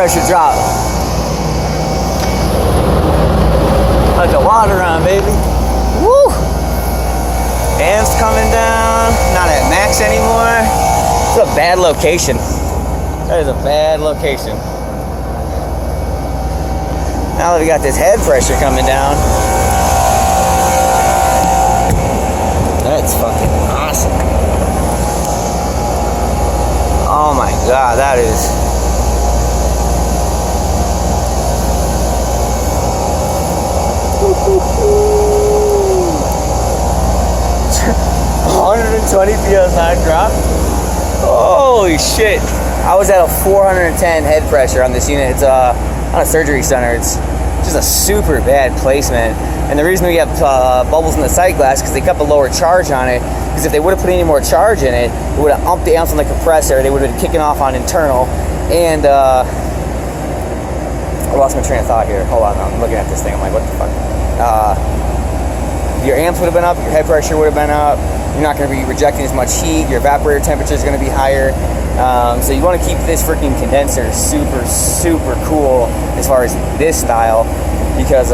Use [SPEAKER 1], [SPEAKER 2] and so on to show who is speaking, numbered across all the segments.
[SPEAKER 1] pressure drop. Let the water run, baby. Woo! Amps coming down. Not at max anymore. It's a bad location. That is a bad location. Now that we got this head pressure coming down, that's fucking awesome. Oh my god, that is. $120 psi drop. Holy shit! I was at a 410 head pressure on this unit. It's on a surgery center. It's just a super bad placement. And the reason we have bubbles in the sight glass because they kept a lower charge on it. Because if they would have put any more charge in it, it would have umped the amps on the compressor. They would have been kicking off on internal. And I lost my train of thought here. Hold on, I'm looking at this thing. I'm like, what the fuck? Your amps would have been up. Your head pressure would have been up. You're not going to be rejecting as much heat. Your evaporator temperature is going to be higher. So you want to keep this freaking condenser super, super cool as far as this style, because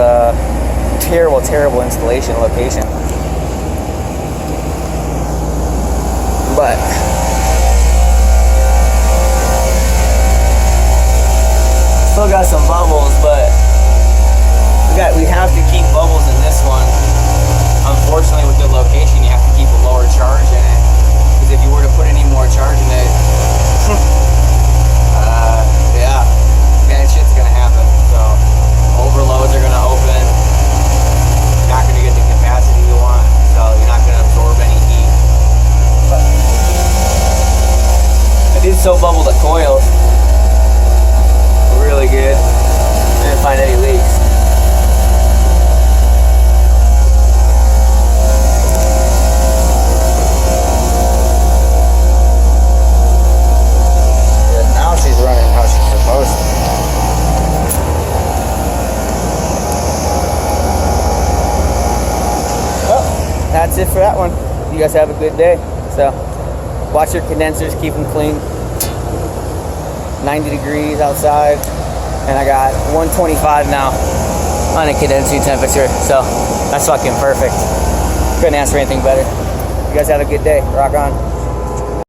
[SPEAKER 1] terrible, terrible installation location. But still got some bubbles, but we have to keep bubbles in this one. Unfortunately, with the location, you have to keep a lower charge in it, because if you were to put any more charge in it, yeah, bad shit's gonna happen. So overloads are gonna open. You're not gonna get the capacity you want, so you're not gonna absorb any heat. But I did so bubble the coils really good. Didn't find any leaks. She's running how she's supposed to. Well, that's it for that one. You guys have a good day. So, watch your condensers, keep them clean. 90 degrees outside, and I got 125 now on a condensing temperature. So, that's fucking perfect. Couldn't ask for anything better. You guys have a good day. Rock on.